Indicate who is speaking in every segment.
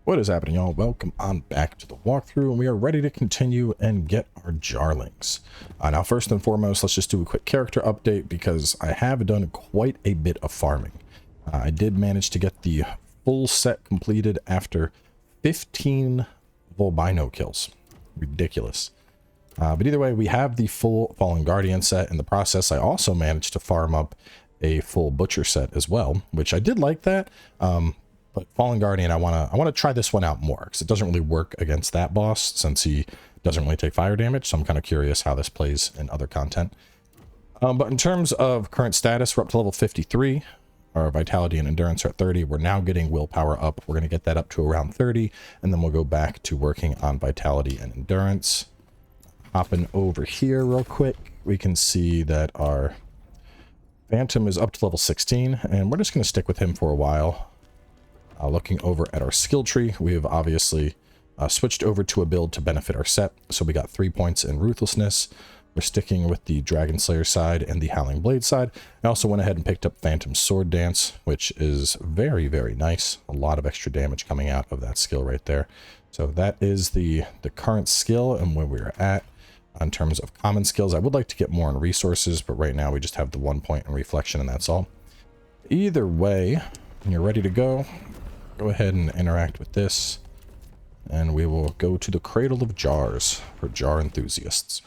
Speaker 1: What is happening, y'all? Welcome on back to the walkthrough, and we are ready to continue and get our jarlings. Now, first and foremost, let's just do a quick character update because I have done quite a bit of farming. I did manage to get the full set completed after 15 Volbino kills. Ridiculous. But either way, we have the full Fallen Guardian set. In the process, I also managed to farm up a full Butcher set as well, which I did like that. But Fallen Guardian, I wanna try this one out more because it doesn't really work against that boss since he doesn't really take fire damage. So I'm kind of curious how this plays in other content. But in terms of current status, we're up to level 53. Our vitality and endurance are at 30. We're now getting willpower up. We're going to get that up to around 30, and then we'll go back to working on vitality and endurance. Hopping over here real quick, we can see that our Phantom is up to level 16, and we're just going to stick with him for a while. Looking over at our skill tree, we have obviously switched over to a build to benefit our set. So we got 3 points in Ruthlessness. We're sticking with the Dragon Slayer side and the Howling Blade side. I also went ahead and picked up Phantom Sword Dance, which is very, very nice. A lot of extra damage coming out of that skill right there. So that is the current skill and where we're at. In terms of common skills, I would like to get more in resources, but right now we just have the 1 point in reflection and that's all. Either way, when you're ready to go ahead and interact with this, and we will go to the Cradle of Jars for jar enthusiasts.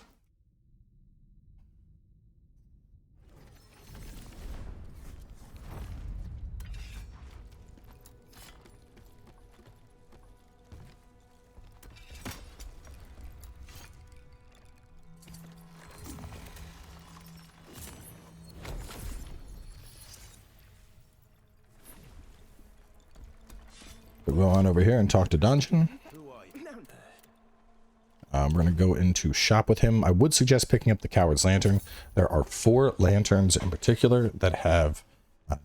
Speaker 1: We'll go on over here and talk to Dungeon. We're going to go into shop with him. I would suggest picking up the Coward's Lantern. There are 4 lanterns in particular that have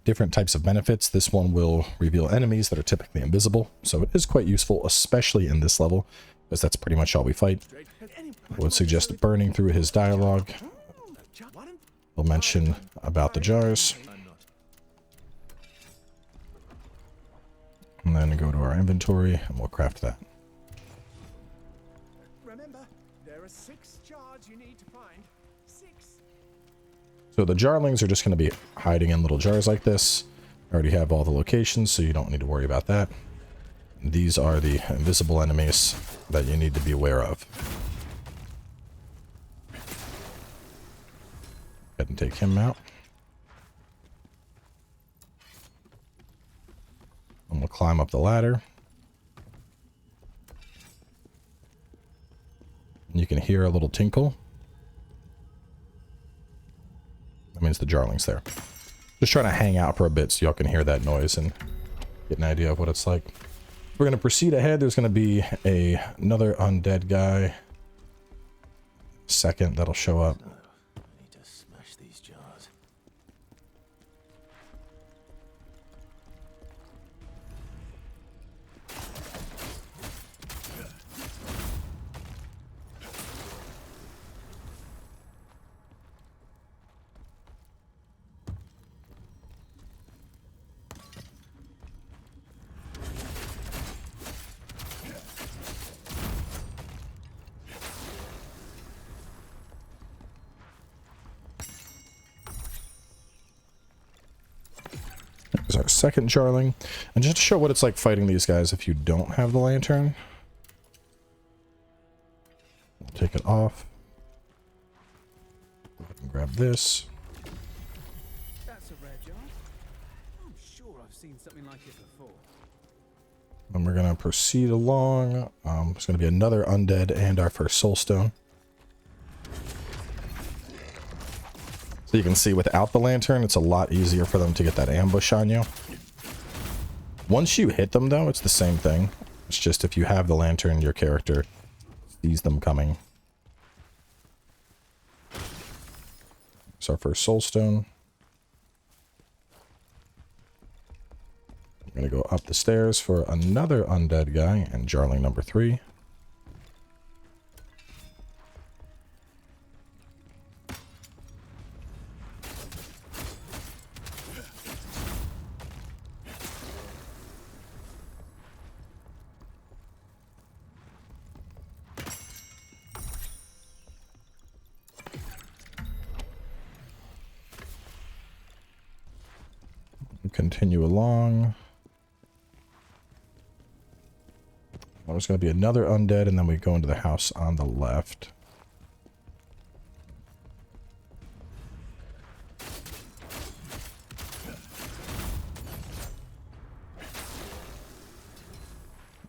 Speaker 1: different types of benefits. This one will reveal enemies that are typically invisible, so it is quite useful, especially in this level, because that's pretty much all we fight. I would suggest burning through his dialogue. We'll mention about the jars. And then go to our inventory and we'll craft that.
Speaker 2: Remember, there are 6 jars you need to find. 6.
Speaker 1: So the jarlings are just going to be hiding in little jars like this. I already have all the locations, so you don't need to worry about that. These are the invisible enemies that you need to be aware of. Go ahead and take him out. And we'll climb up the ladder. And you can hear a little tinkle. That means the jarling's there. Just trying to hang out for a bit so y'all can hear that noise and get an idea of what it's like. We're going to proceed ahead. There's going to be another undead guy. Second, that'll show up.
Speaker 3: I need to smash these jars.
Speaker 1: There's our second jarling. And just to show what it's like fighting these guys if you don't have the lantern. We'll take it off. Go ahead and grab this.
Speaker 2: That's a rare jar. I'm sure I've seen something like it before.
Speaker 1: And we're going to proceed along. There's going to be another undead and our first soulstone. So you can see without the lantern, it's a lot easier for them to get that ambush on you. Once you hit them, though, it's the same thing. It's just if you have the lantern, your character sees them coming. It's our first soulstone. I'm going to go up the stairs for another undead guy and jarling number 3. continue along. Well, there's going to be another undead, and then we go into the house on the left.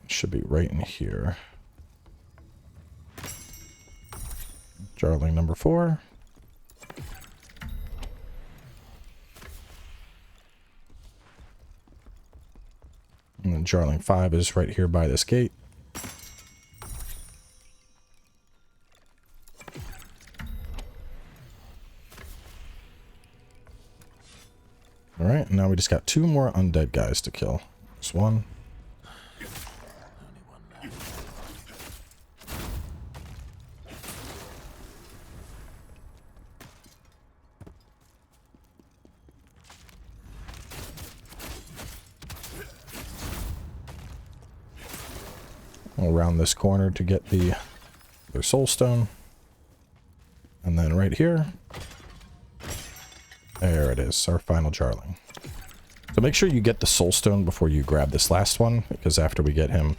Speaker 1: Should be right in here. Jarling number 4. And then Jarling 5 is right here by this gate. Alright, now we just got 2 more undead guys to kill. There's one. Around this corner to get their soul stone, and then right here, there it is, our final Jarling. So make sure you get the soul stone before you grab this last one, because after we get him,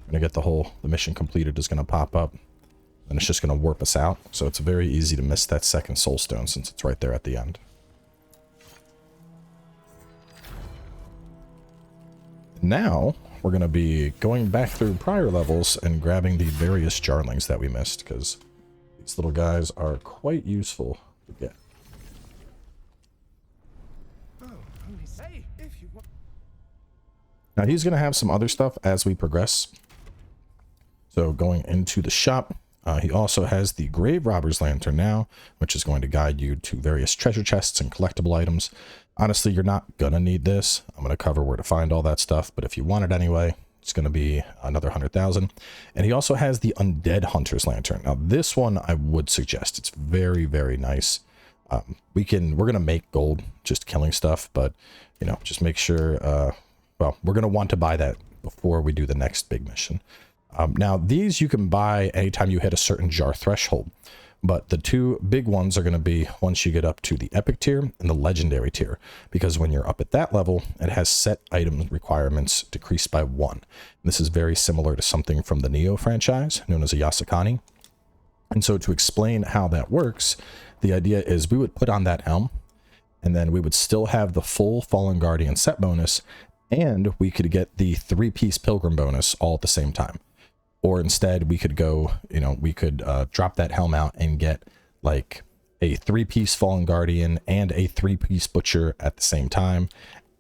Speaker 1: we're gonna get the mission completed is gonna pop up, and it's just gonna warp us out. So it's very easy to miss that second soul stone since it's right there at the end. Now we're going to be going back through prior levels and grabbing the various Jarlings that we missed, because these little guys are quite useful to get. Now he's going to have some other stuff as we progress. So going into the shop, he also has the Grave Robber's Lantern now, which is going to guide you to various treasure chests and collectible items. Honestly, you're not going to need this. I'm going to cover where to find all that stuff, but if you want it anyway, it's going to be another 100,000. And he also has the Undead Hunter's Lantern. Now, this one I would suggest. It's very, very nice. We're going to make gold just killing stuff, but, you know, just make sure, well, we're going to want to buy that before we do the next big mission. Now, these you can buy anytime you hit a certain jar threshold. But the 2 big ones are going to be once you get up to the epic tier and the legendary tier, because when you're up at that level, it has set item requirements decreased by 1. And this is very similar to something from the Neo franchise known as a Yasakani. And so to explain how that works, the idea is we would put on that helm, and then we would still have the full Fallen Guardian set bonus, and we could get the 3-piece Pilgrim bonus all at the same time. Or instead, we could go, you know, we could drop that helm out and get like a 3-piece Fallen Guardian and a 3-piece Butcher at the same time,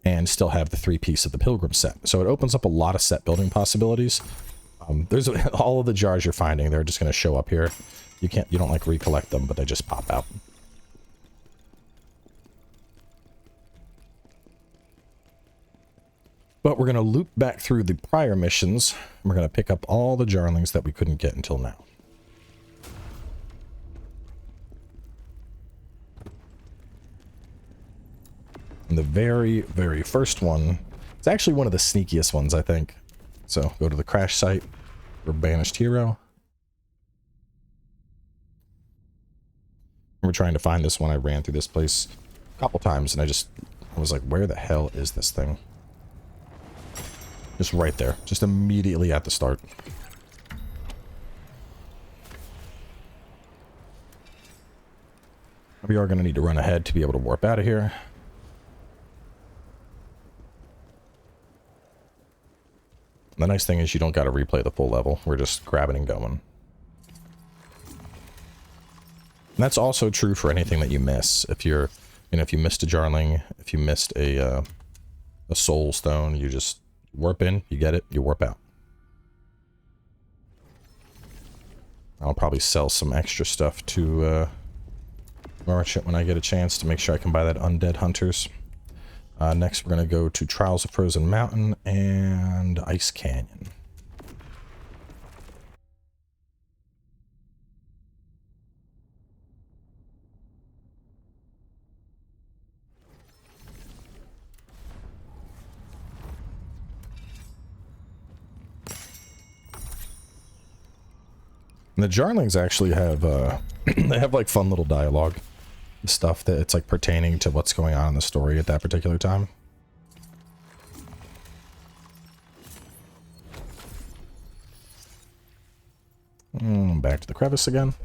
Speaker 1: and still have the 3-piece of the Pilgrim set. So it opens up a lot of set building possibilities. There's all of the jars you're finding, they're just going to show up here. You don't like recollect them, but they just pop out. But we're going to loop back through the prior missions, and we're going to pick up all the Jarlings that we couldn't get until now. And the very, very first one, it's actually one of the sneakiest ones, I think. So go to the crash site for Banished Hero. We're trying to find this one. I ran through this place a couple times, and I was like, where the hell is this thing? Just right there. Just immediately at the start. We are going to need to run ahead to be able to warp out of here. The nice thing is you don't got to replay the full level. We're just grabbing and going. And that's also true for anything that you miss. If you're, you know, if you missed a Jarling, if you missed a soul stone, you just warp in, you get it, you warp out. I'll probably sell some extra stuff to merchant when I get a chance to make sure I can buy that Undead Hunters. Next, we're going to go to Trials of Frozen Mountain and Ice Canyon. And the Jarlings actually have, they have like fun little dialogue stuff that it's like pertaining to what's going on in the story at that particular time. Back to the crevice again.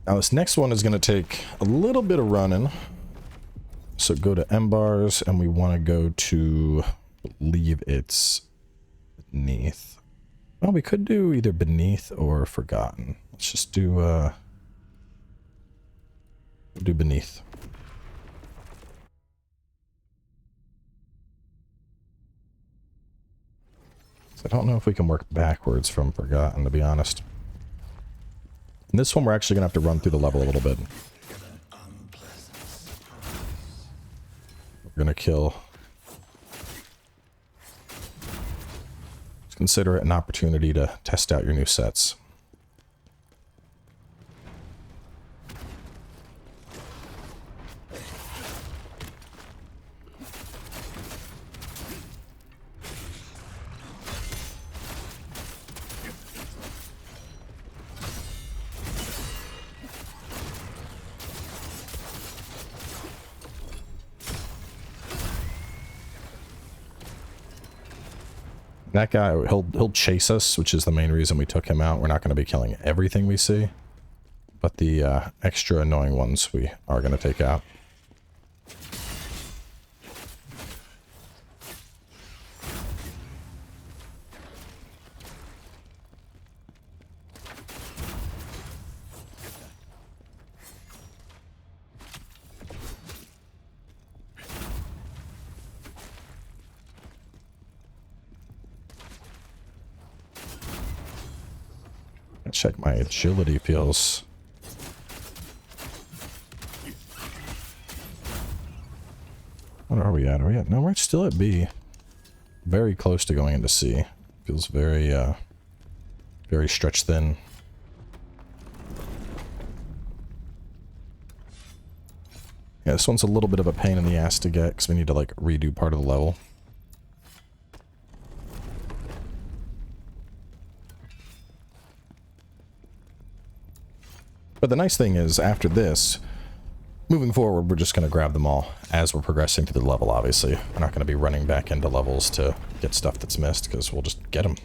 Speaker 1: Now this next one is going to take a little bit of running. So go to M bars, and we want to go to, I believe it's beneath. Well, we could do either beneath or forgotten. Let's just do beneath. So I don't know if we can work backwards from forgotten, to be honest. And this one we're actually going to have to run through the level a little bit. We're going to kill. Just consider it an opportunity to test out your new sets. That guy, he'll chase us, which is the main reason we took him out. We're not going to be killing everything we see, but the extra annoying ones we are going to take out. Check my agility feels. What are we at? Are we at? No, we're still at B. Very close to going into C. Feels very, very stretched thin. Yeah, this one's a little bit of a pain in the ass to get because we need to like redo part of the level. But the nice thing is, after this, moving forward, we're just going to grab them all as we're progressing through the level, obviously. We're not going to be running back into levels to get stuff that's missed, because we'll just get them.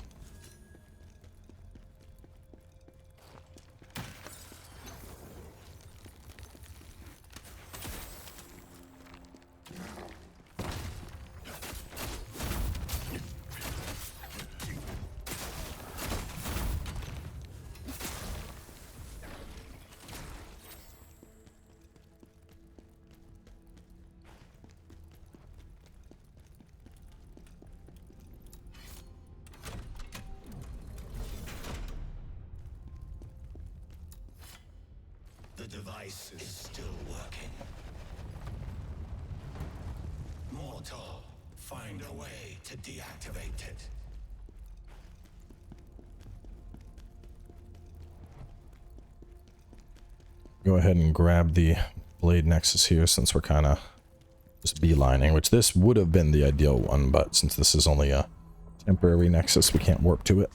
Speaker 4: The device is still working. Mortal, find a way to deactivate it.
Speaker 1: Go ahead and grab the blade nexus here, since we're kind of just beelining, which this would have been the ideal one, but since this is only a temporary nexus, we can't warp to it.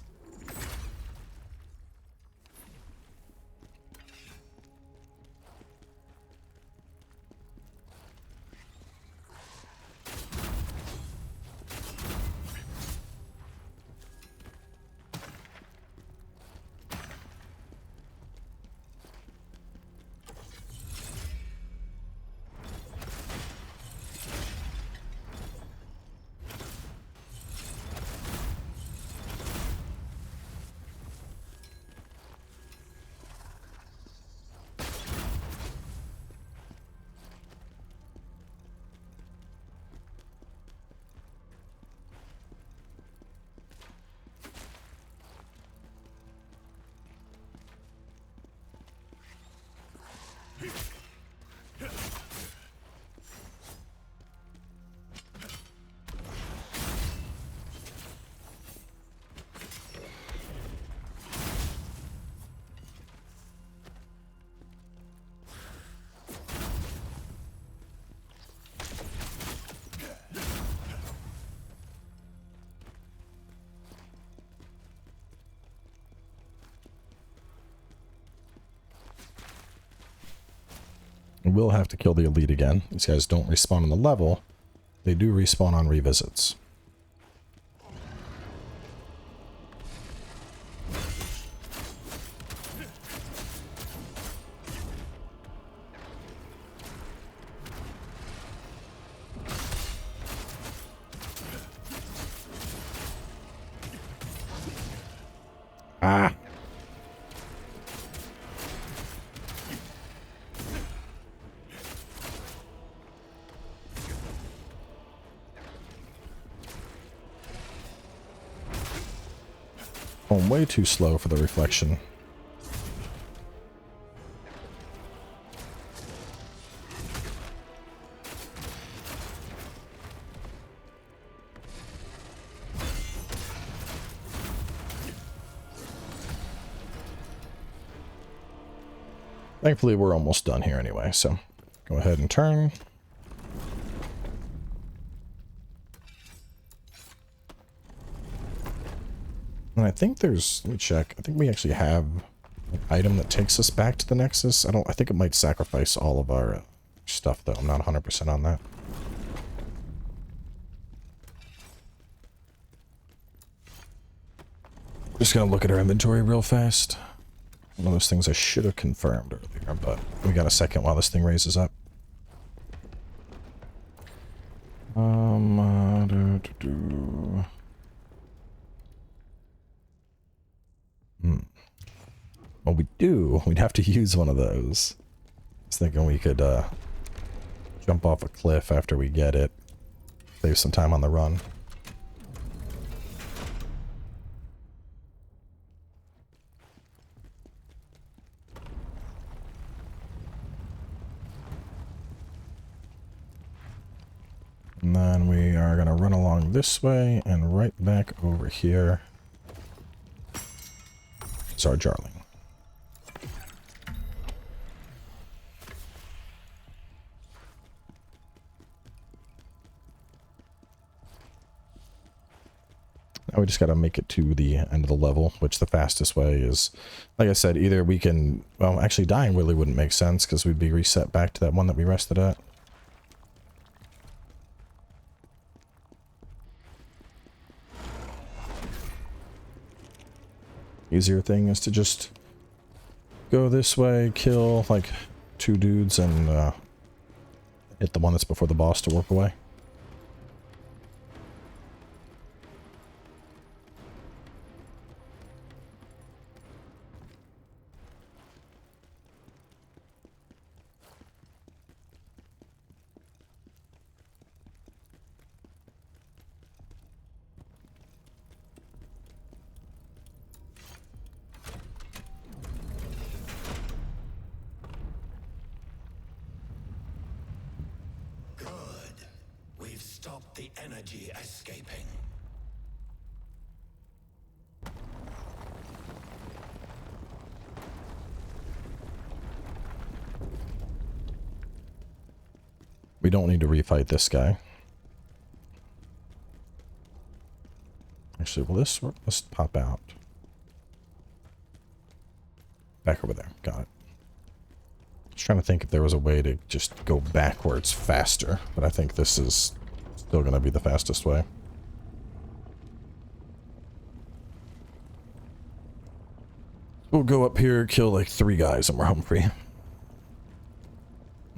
Speaker 1: We will have to kill the elite again. These guys don't respawn on the level. They do respawn on revisits. Ah! I'm way too slow for the reflection. Thankfully, we're almost done here anyway, so go ahead and turn. And I think there's, let me check, I think we actually have an item that takes us back to the Nexus. I think it might sacrifice all of our stuff, though. I'm not 100% on that. Just gonna look at our inventory real fast. One of those things I should have confirmed earlier, but we got a second while this thing raises up. Well, we'd have to use one of those. I was thinking we could jump off a cliff after we get it. Save some time on the run. And then we are going to run along this way and right back over here. It's our Jarling. Now we just got to make it to the end of the level, which the fastest way is, like I said, either we can, well, actually dying really wouldn't make sense because we'd be reset back to that one that we rested at. Easier thing is to just go this way, kill like 2 dudes, and hit the one that's before the boss to work away.
Speaker 4: The energy escaping.
Speaker 1: We don't need to refight this guy. Actually, will this work? Let's pop out. Back over there. Got it. Just trying to think if there was a way to just go backwards faster, but I think this is still going to be the fastest way. We'll go up here, kill like 3 guys, and we're home free. And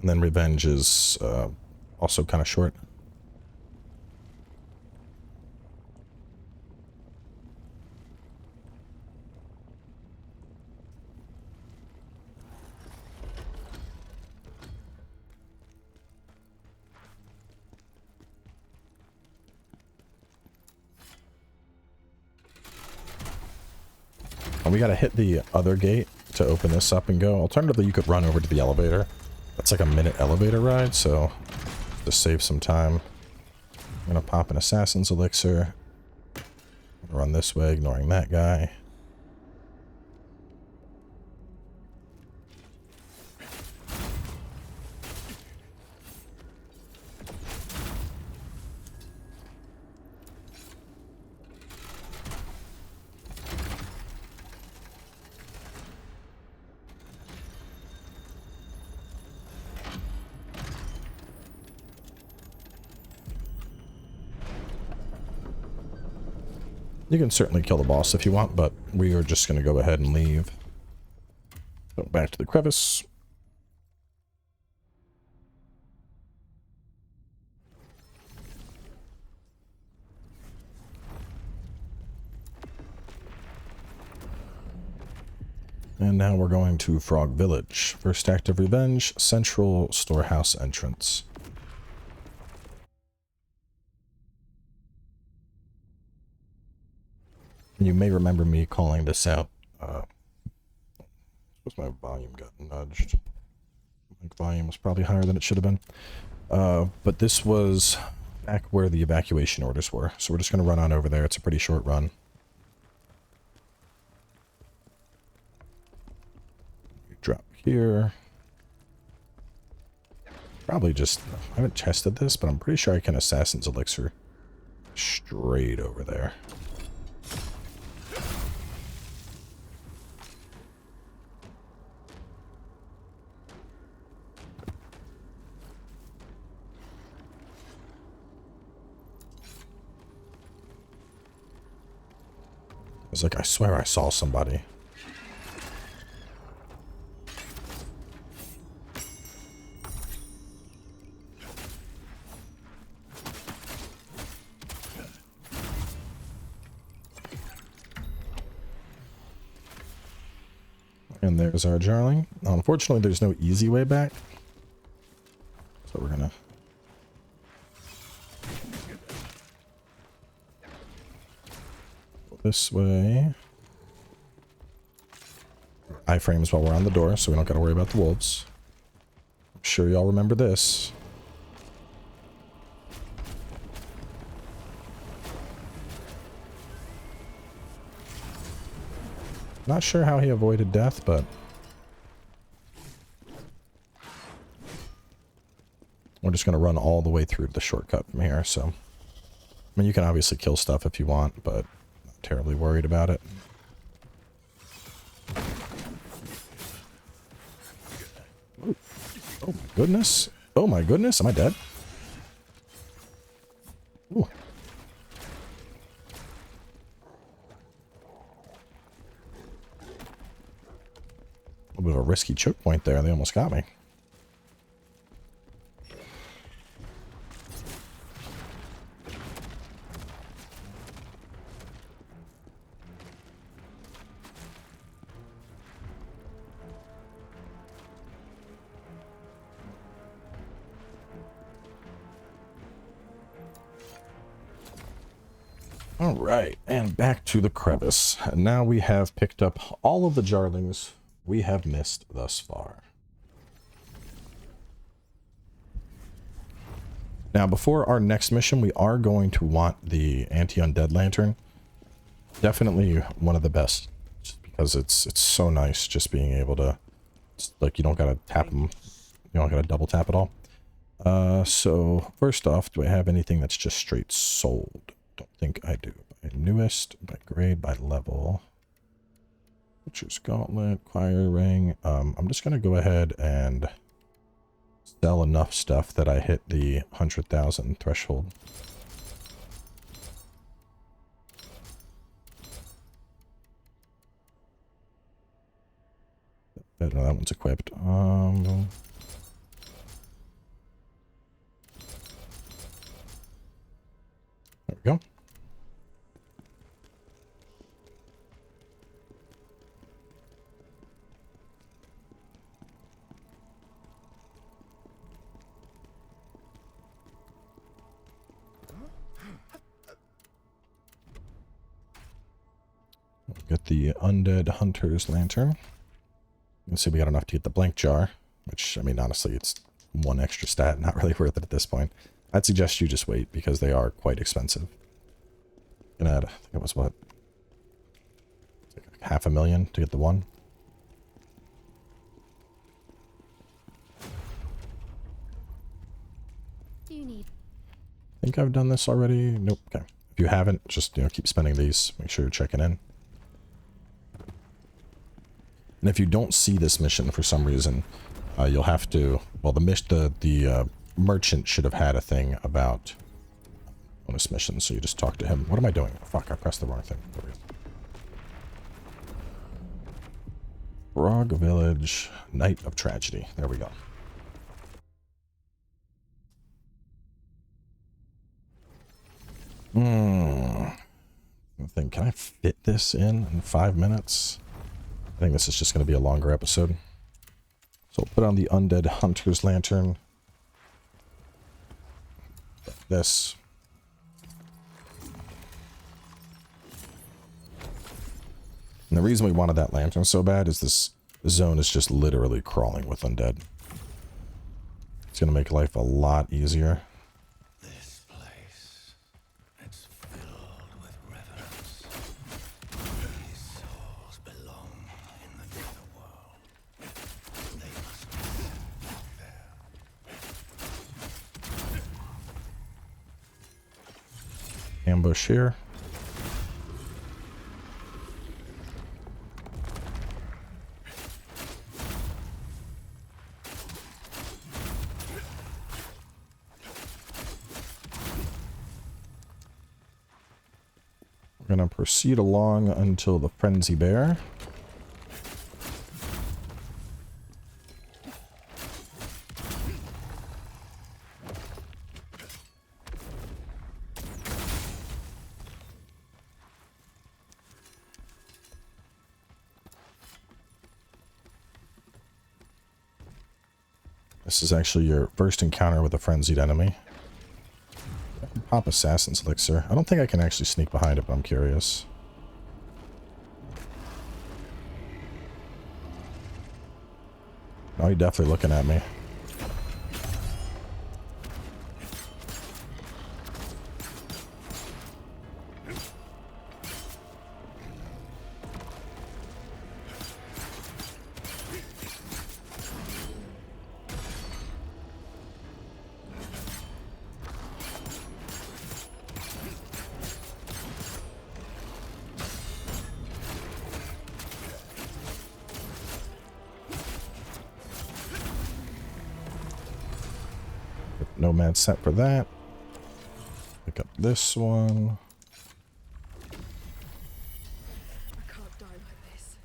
Speaker 1: then revenge is also kind of short. And we gotta hit the other gate to open this up and go. Alternatively, you could run over to the elevator. That's like a minute elevator ride, so to save some time, I'm gonna pop an assassin's elixir. Run this way, ignoring that guy. You can certainly kill the boss if you want, but we are just going to go ahead and leave. So back to the crevice. And now we're going to Frog Village. First act of revenge, central storehouse entrance. You may remember me calling this out. My volume got nudged. My volume was probably higher than it should have been. But this was back where the evacuation orders were. So we're just going to run on over there. It's a pretty short run. Drop here. Probably just, I haven't tested this, but I'm pretty sure I can Assassin's Elixir straight over there. I was like, I swear I saw somebody. And there's our Jarling. Unfortunately, there's no easy way back. So we're gonna... go this way. Iframes while we're on the door, so we don't gotta worry about the wolves. I'm sure y'all remember this. Not sure how he avoided death, but... we're just going to run all the way through the shortcut from here, so... I mean, you can obviously kill stuff if you want, but not terribly worried about it. Oh, oh my goodness. Oh my goodness, am I dead? Ooh. A bit of a risky choke point there. They almost got me. All right, and back to the crevice. And now we have picked up all of the Jarlings we have missed thus far. Now, before our next mission, we are going to want the anti-undead lantern. Definitely one of the best, just because it's so nice just being able to, like, you don't gotta tap them, you don't gotta double tap it all. So first off, do I have anything that's just straight sold? Don't think I do. By newest, by grade, by level. Butcher's Gauntlet, Choir Ring. I'm just gonna go ahead and sell enough stuff that I hit the 100,000 threshold. I don't know, that one's equipped. There we go. Get the Undead Hunter's Lantern. Let's see, we got enough to get the Blank Jar, which, I mean, honestly, it's one extra stat, not really worth it at this point. I'd suggest you just wait, because they are quite expensive. Gonna add, I think it was what? Like $500,000 to get the one.
Speaker 5: Do you need?
Speaker 1: I think I've done this already. Nope. Okay. If you haven't, just, you know, keep spending these. Make sure you're checking in. And if you don't see this mission for some reason, you'll have to, well, the merchant should have had a thing about bonus mission, so you just talk to him. What am I doing? Fuck, I pressed the wrong thing. Frog Village, Night of Tragedy. There we go. I think, can I fit this in 5 minutes? I think this is just going to be a longer episode. So I'll put on the Undead Hunter's Lantern. This. And the reason we wanted that lantern so bad is this zone is just literally crawling with undead. It's going to make life a lot easier.
Speaker 4: This place, it's filled with reverence. These souls belong in the netherworld. They must be there.
Speaker 1: Ambush here. We're going to proceed along until the Frenzy Bear. This is actually your first encounter with a frenzied enemy. Pop Assassin's Elixir. I don't think I can actually sneak behind it, but I'm curious. Oh, you're definitely looking at me. Nomad set for that. Pick up this one.
Speaker 5: I can't die like this.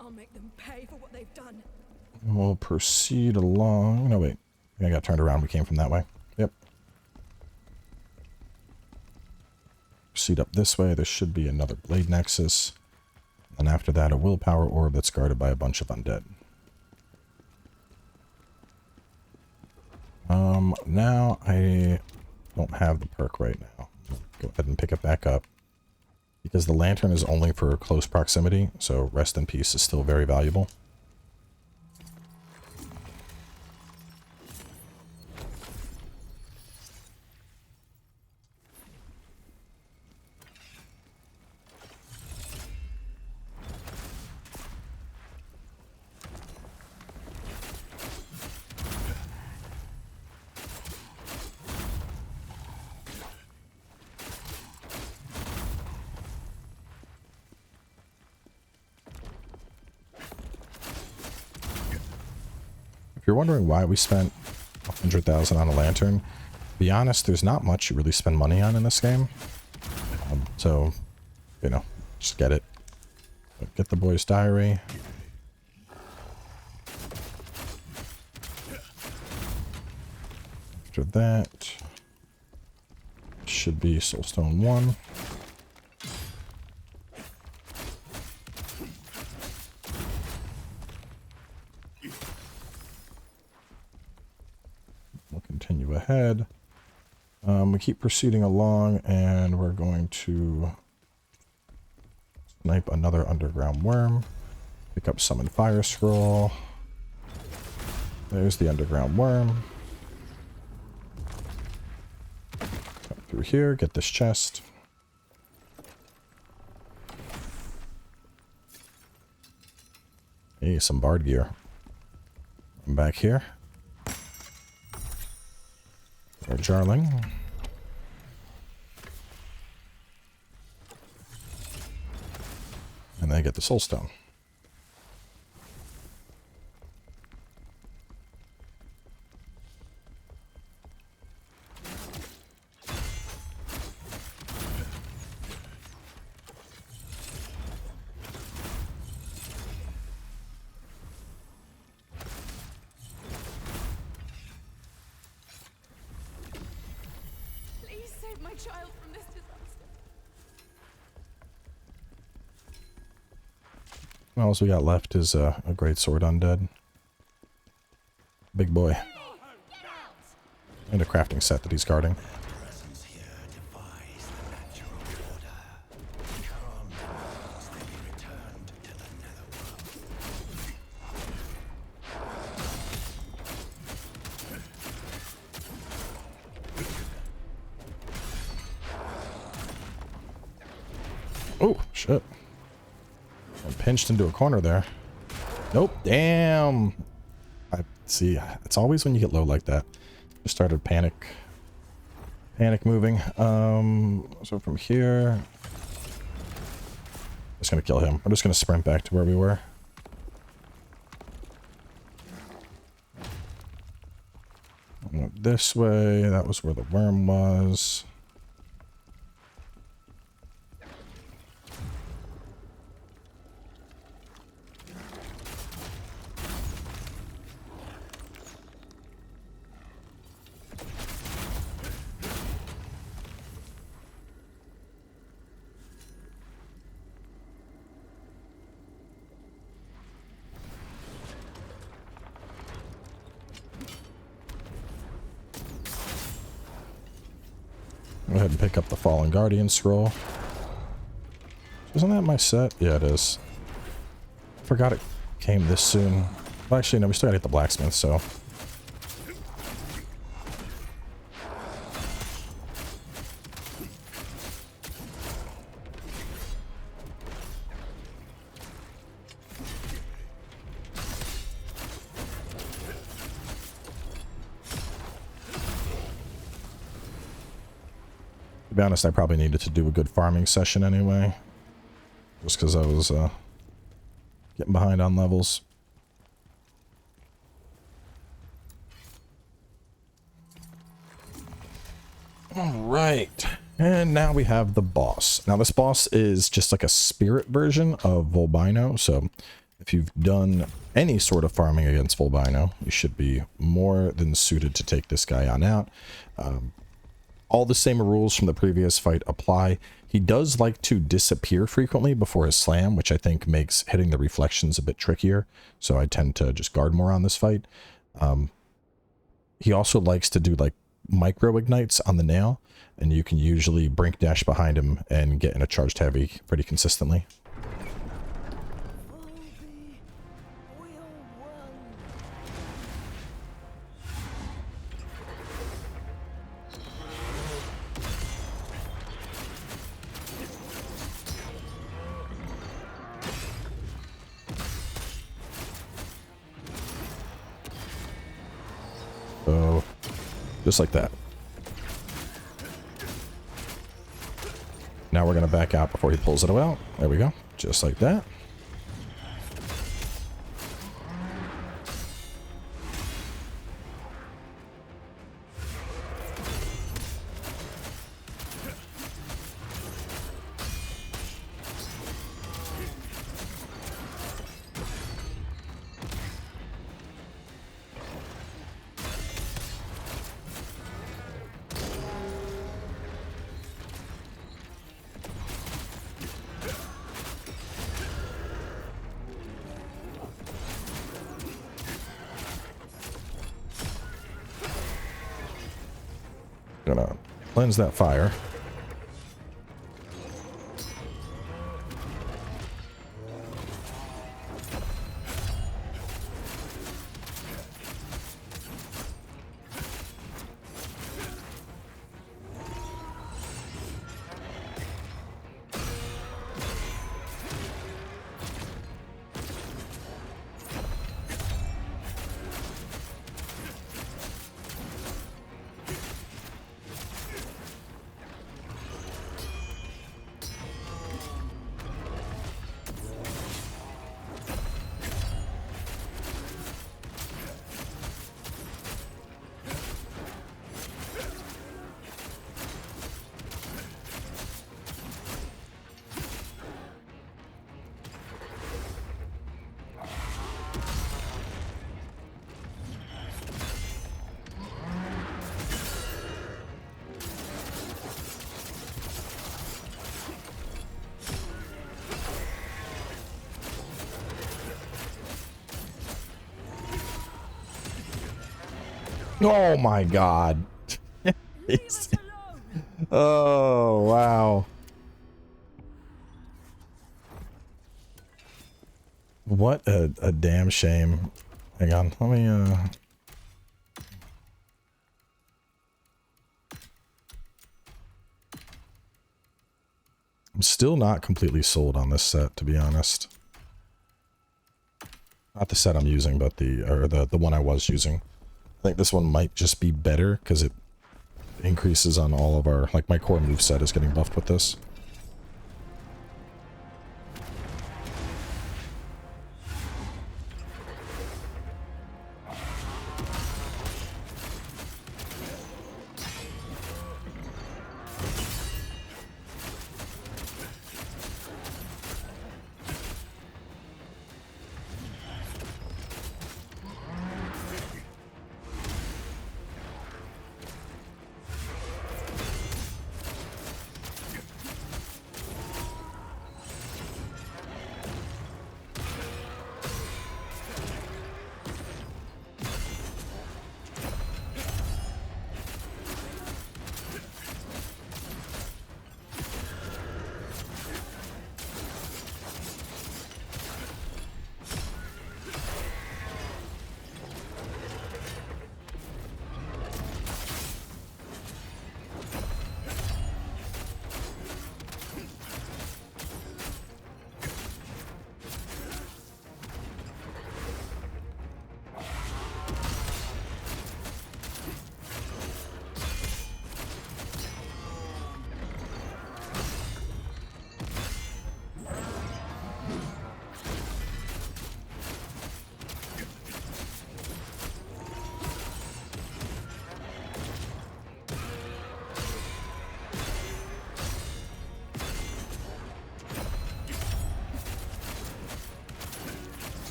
Speaker 5: I'll make them pay for what they've done.
Speaker 1: And we'll proceed along. No, wait. I got turned around. We came from that way. Yep. Proceed up this way. There should be another Blade Nexus. And after that, a Willpower Orb that's guarded by a bunch of undead. Now I don't have the perk right now. Go ahead and pick it back up. Because the lantern is only for close proximity, so rest in peace is still very valuable. If you're wondering why we spent 100,000 on a lantern, to be honest, there's not much you really spend money on in this game. So, you know, just get it. Get the boy's diary. After that, should be Soulstone 1. We'll continue ahead. We keep proceeding along, and we're going to snipe another underground worm. Pick up Summon Fire Scroll. There's the underground worm. Come through here, get this chest. Hey, some bard gear. I'm back here. Our Jarling. And then I get the Soulstone.
Speaker 5: child from this disaster.
Speaker 1: All we got left is a great sword undead. Big boy. And a crafting set that he's guarding.
Speaker 4: Presence here defies the natural order. Calm down, they be returned to the netherworld.
Speaker 1: Oh, shit. I'm pinched into a corner there. Nope. Damn. I see. It's always when you get low like that. Just started panic moving. So from here, just gonna kill him. I'm just gonna sprint back to where we were. I went this way. That was where the worm was. Go ahead and pick up the Fallen Guardian scroll. Isn't that my set? Yeah, it is. Forgot it came this soon. Well, actually, no, we still gotta get the blacksmith, so. To be honest, I probably needed to do a good farming session anyway. Just because I was getting behind on levels. Alright. And now we have the boss. Now this boss is just like a spirit version of Volbino. So if you've done any sort of farming against Volbino, you should be more than suited to take this guy on out. All the same rules from the previous fight apply. He does like to disappear frequently before his slam, which I think makes hitting the reflections a bit trickier. So I tend to just guard more on this fight. He also likes to do like micro ignites on the nail, and you can usually brink dash behind him and get in a charged heavy pretty consistently. So, just like that. Now we're going to back out before he pulls it out. There we go. Just like that. Gonna cleanse that fire. Oh my god.
Speaker 5: Leave us alone!
Speaker 1: Oh, wow. What a damn shame. Hang on, let me, I'm still not completely sold on this set, to be honest. Not the set I'm using, but the one I was using. I think this one might just be better, because it increases on all of our, like, my core moveset is getting buffed with this.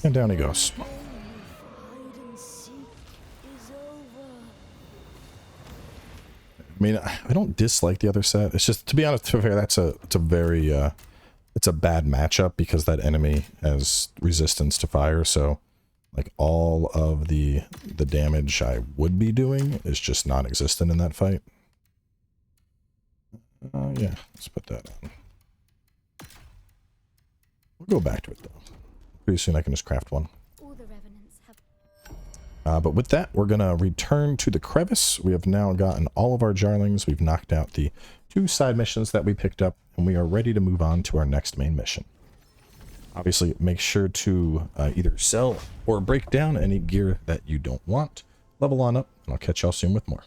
Speaker 1: And down he goes.
Speaker 5: Hide and seek is over.
Speaker 1: I mean, I don't dislike the other set. It's just, to be honest, to be fair, it's a very, it's a bad matchup because that enemy has resistance to fire. So, like, all of the damage I would be doing is just non-existent in that fight. Yeah, let's put that on. We'll go back to it though. Pretty soon I can just craft one.
Speaker 5: All the revenants have.
Speaker 1: But with that, we're going to return to the crevice. We have now gotten all of our jarlings. We've knocked out the 2 side missions that we picked up, and we are ready to move on to our next main mission. Obviously, make sure to either sell or break down any gear that you don't want. Level on up, and I'll catch y'all soon with more.